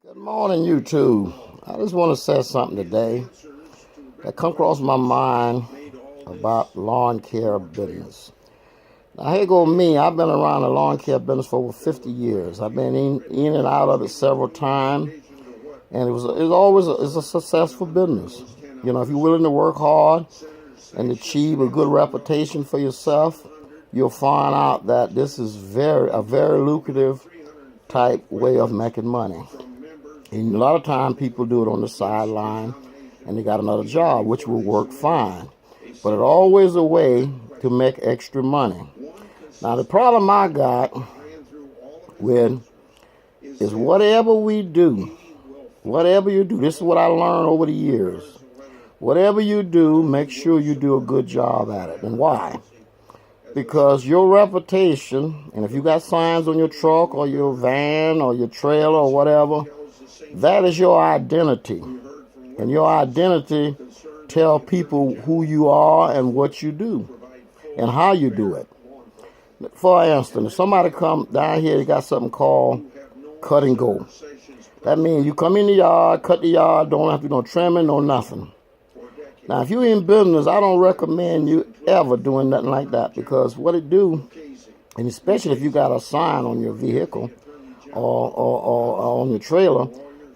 Good morning, YouTube. I just want to say something today that come across my mind about lawn care business. Now, here go me. I've been around the lawn care business for over 50 years. I've been in and out of it several times, and it's a successful business. You know, if you're willing to work hard and achieve a good reputation for yourself, you'll find out that this is a very lucrative type way of making money. And a lot of time people do it on the sideline and they got another job, which will work fine. But it's always a way to make extra money. Now, the problem I got with is whatever you do, this is what I learned over the years. Whatever you do, make sure you do a good job at it. And why? Because your reputation, and if you got signs on your truck or your van or your trailer or whatever, that is your identity. And your identity tell people who you are and what you do and how you do it. For instance, if somebody come down here, they got something called cut and go. That means you come in the yard, cut the yard, don't have to do no trimming, no nothing. Now, if you're in business, I don't recommend you ever doing nothing like that, because what it do, and especially if you got a sign on your vehicle or on your trailer,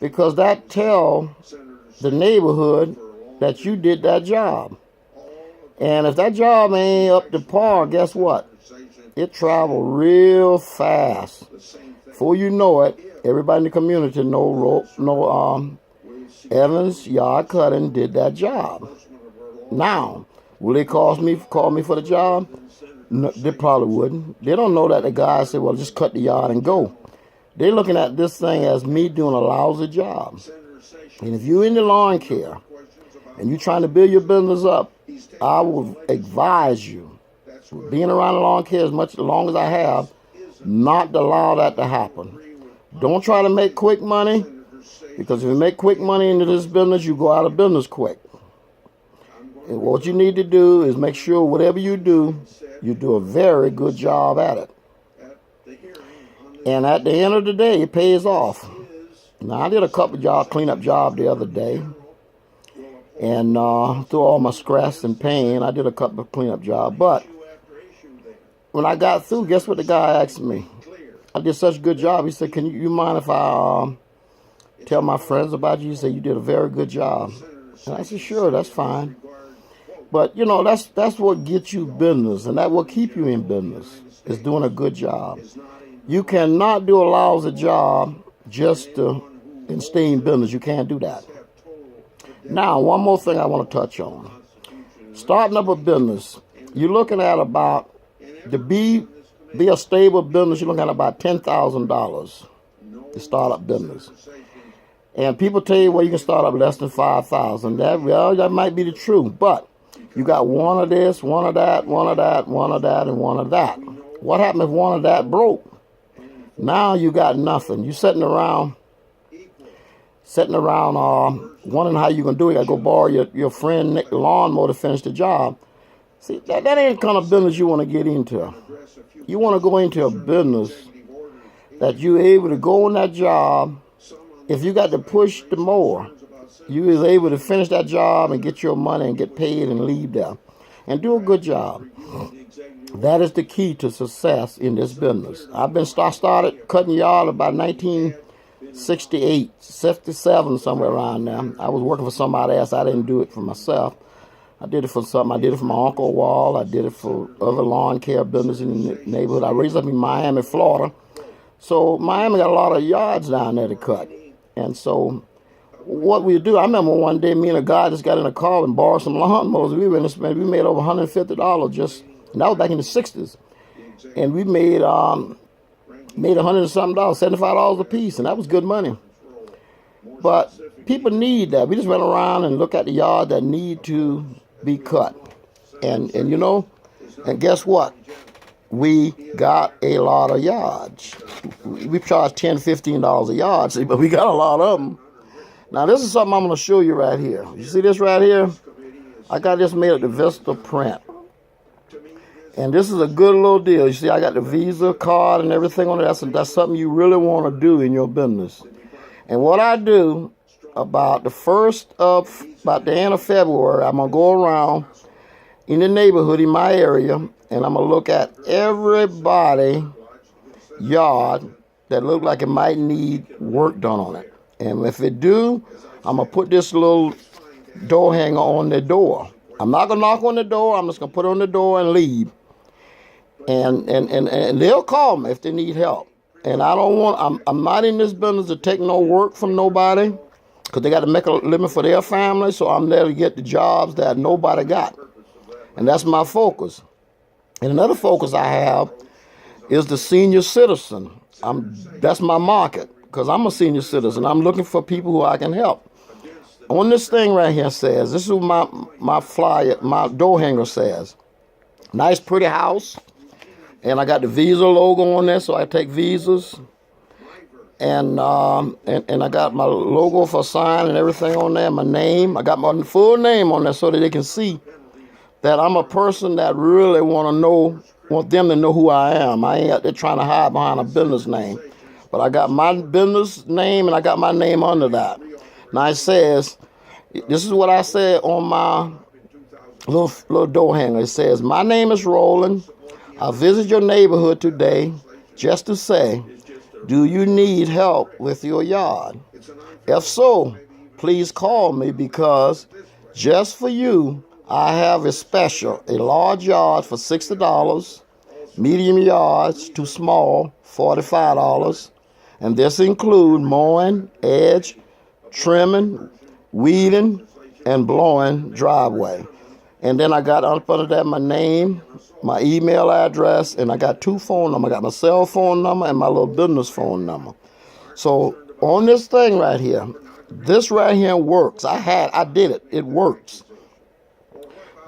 because that tell the neighborhood that you did that job. And if that job ain't up to par, guess what? It travel real fast. Before you know it, everybody in the community know Evans Yard Cutting did that job. Now, will they call me for the job? No, they probably wouldn't. They don't know that the guy said, well, just cut the yard and go. They're looking at this thing as me doing a lousy job. And if you're in the lawn care and you're trying to build your business up, I will advise you, being around the lawn care as long as I have, not to allow that to happen. Don't try to make quick money, because if you make quick money into this business, you go out of business quick. And what you need to do is make sure whatever you do a very good job at it. And at the end of the day, it pays off. Now, I did a couple cleanup job the other day. And through all my stress and pain, I did a couple of cleanup jobs. But when I got through, guess what the guy asked me? I did such a good job. He said, can you mind if I tell my friends about you? He said, you did a very good job. And I said, sure, that's fine. But, you know, that's what gets you business, and that will keep you in business, is doing a good job. You cannot do a lousy job just to stay in business. You can't do that. Now, one more thing I want to touch on. Starting up a business, you're looking at about, to be a stable business, you're looking at about $10,000 to start up business. And people tell you, well, you can start up less than $5,000. That might be the truth, but you got one of this, one of that, one of that, one of that, and one of that. What happened if one of that broke? Now you got nothing. You sitting around wondering how you gonna do it. You gotta go borrow your friend Nick lawnmower to finish the job. See, that ain't the kind of business you want to get into. You want to go into a business that you're able to go on that job. If you got to push the mower, you is able to finish that job and get your money and get paid and leave there and do a good job. That is the key to success in this business. I started cutting yard about 1968, 67, somewhere around there. I was working for somebody else. I didn't do it for myself. I did it for something. I did it for my Uncle Wall. I did it for other lawn care business in the neighborhood. I raised up in Miami, Florida. So Miami got a lot of yards down there to cut. And so what we do, I remember one day me and a guy just got in a car and borrowed some lawnmowers. We made over $150 just, and that was back in the 60s. And we made $100 and something, $75 a piece, and that was good money. But people need that. We just went around and look at the yard that need to be cut. And you know, and guess what? We got a lot of yards. We charge $10, $15 a yard, see, but we got a lot of them. Now, this is something I'm going to show you right here. You see this right here? I got this made of the Vista print. And this is a good little deal. You see, I got the Visa card and everything on it. That's something you really want to do in your business. And what I do about about the end of February, I'm going to go around in the neighborhood in my area, and I'm going to look at everybody yard that look like it might need work done on it. And if it do, I'm going to put this little door hanger on the door. I'm not going to knock on the door. I'm just going to put it on the door and leave. And they'll call me if they need help. And I'm not in this business to take no work from nobody, because they got to make a living for their family. So I'm there to get the jobs that nobody got. And that's my focus. And another focus I have is the senior citizen. That's my market, because I'm a senior citizen. I'm looking for people who I can help. On this thing right here says, this is what my flyer, my door hanger says. Nice, pretty house. And I got the Visa logo on there, so I take Visas. And I got my logo for sign and everything on there, my name. I got my full name on there so that they can see that I'm a person that really want them to know who I am. I ain't out there trying to hide behind a business name. But I got my business name and I got my name under that. Now it says, this is what I said on my little door hanger. It says, my name is Roland. I visit your neighborhood today just to say, do you need help with your yard? If so, please call me, because just for you, I have a special, a large yard for $60, medium yards to small, $45, and this includes mowing, edge, trimming, weeding, and blowing driveway. And then I got up under that my name, my email address, and I got 2 phone numbers. I got my cell phone number and my little business phone number. So on this thing right here, this right here works. I did it. It works.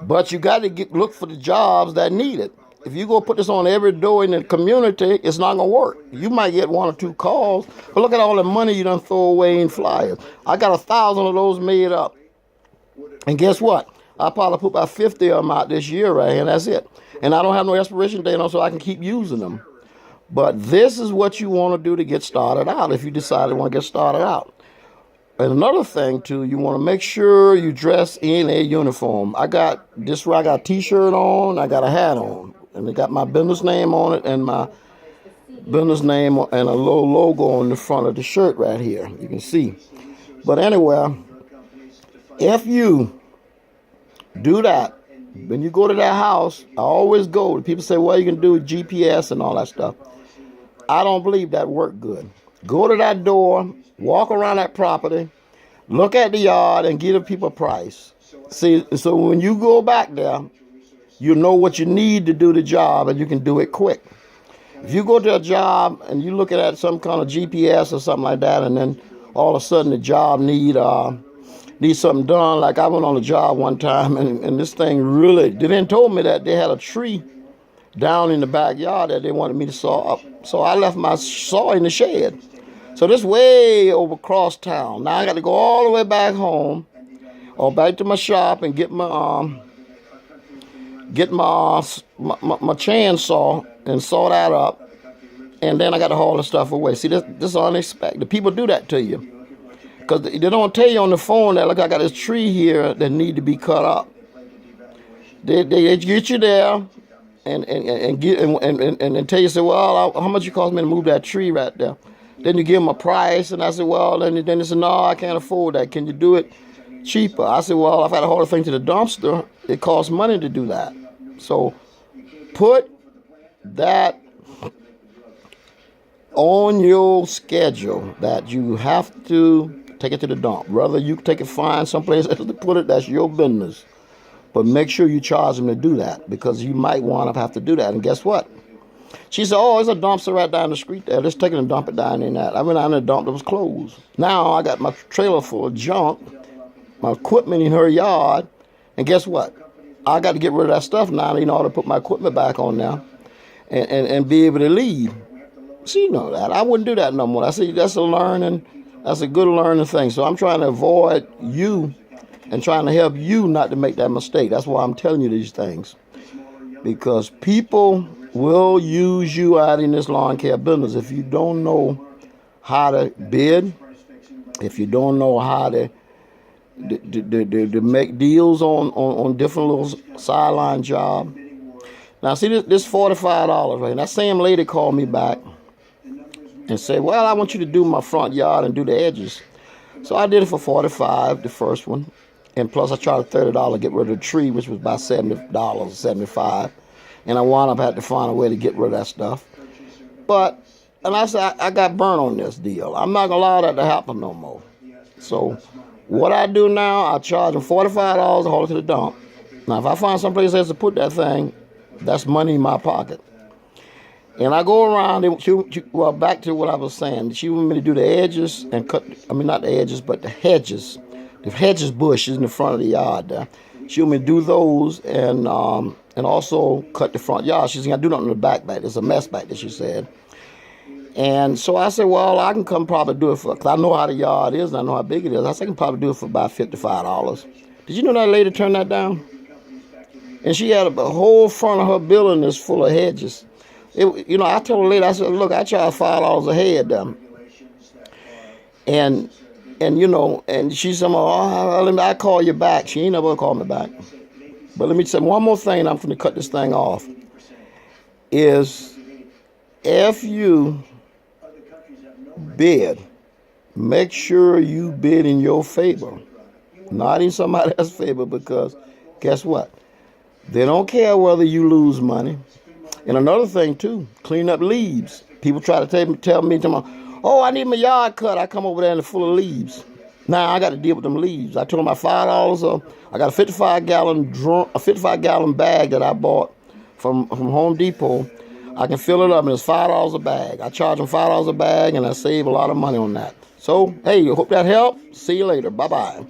But you got to look for the jobs that need it. If you go put this on every door in the community, it's not going to work. You might get 1 or 2 calls, but look at all the money you done throw away in flyers. I got 1,000 of those made up. And guess what? I probably put about 50 of them out this year right here, and that's it. And I don't have no expiration date on, so I can keep using them. But this is what you want to do to get started out if you decide to want to get started out. And another thing, too, you want to make sure you dress in a uniform. I got a T-shirt on, I got a hat on, and it got my business name on it and my business name and a little logo on the front of the shirt right here. You can see. But anyway, if you do that, when you go to that house, I always go. People say, well, you can do GPS and all that stuff. I don't believe that worked good. Go to that door, walk around that property, look at the yard, and give the people a price. See, so when you go back there, you know what you need to do the job, and you can do it quick. If you go to a job and you look at some kind of GPS or something like that, and then all of a sudden the job need something done. Like I went on a job one time, and this thing really, they didn't told me that they had a tree down in the backyard that they wanted me to saw up. So I left my saw in the shed. So this way over across town. Now I got to go all the way back home or back to my shop and get my chainsaw and saw that up. And then I got to haul the stuff away. See, this is unexpected. People do that to you. Because they don't tell you on the phone that, look, I got this tree here that need to be cut up. They get you there and tell you, say, well, how much it cost me to move that tree right there? Then you give them a price, and I said, well, then they said, no, I can't afford that. Can you do it cheaper? I said, well, if I had to haul the thing to the dumpster, it costs money to do that. So put that on your schedule that you have to take it to the dump. Whether you take it, find someplace else to put it, that's your business. But make sure you charge them to do that, because you might want to have to do that. And guess what? She said, oh, there's a dumpster right down the street there. Let's take it and dump it down in that. I went down there and dumped, it was closed. Now I got my trailer full of junk, my equipment in her yard. And guess what? I got to get rid of that stuff now in order to put my equipment back on now and be able to leave. She know that. I wouldn't do that no more. I said, that's a good learning thing. So I'm trying to avoid you and trying to help you not to make that mistake. That's why I'm telling you these things. Because people will use you out in this lawn care business. If you don't know how to bid, If you don't know how to make deals on different little sideline job. Now see this $45 right. That same lady called me back and said, "Well, I want you to do my front yard and do the edges." So I did it for $45, the first one, and plus I tried $30 to get rid of the tree, which was about $70, $75, and I wound up having to find a way to get rid of that stuff. But and I said I got burnt on this deal. I'm not gonna allow that to happen no more. So what I do now, I charge them $45 to haul it to the dump. Now if I find someplace else to put that thing, that's money in my pocket. And I go around, well, back to what I was saying. She wanted me to do the edges and cut, not the edges, but the hedges. The hedges bushes in the front of the yard there. She wanted me to do those and also cut the front yard. She said, I do nothing in the back. There's a mess back there, she said. And so I said, well, I can come probably do it because I know how the yard is and I know how big it is. I said, I can probably do it for about $55. Did you know that lady turned that down? And she had a whole front of her building is full of hedges. I told the lady, I said, look, I charge $5 a head them. And she said, I'll call you back. She ain't never called me back. But let me say one more thing, I'm going to cut this thing off, is if you bid, make sure you bid in your favor, not in somebody else's favor, because guess what? They don't care whether you lose money. And another thing, too, clean up leaves. People try to tell me, oh, I need my yard cut. I come over there and it's full of leaves. Now I got to deal with them leaves. I told them my $5. I got a 55-gallon bag that I bought from Home Depot. I can fill it up, and it's $5 a bag. I charge them $5 a bag, and I save a lot of money on that. So, hey, hope that helped. See you later. Bye-bye.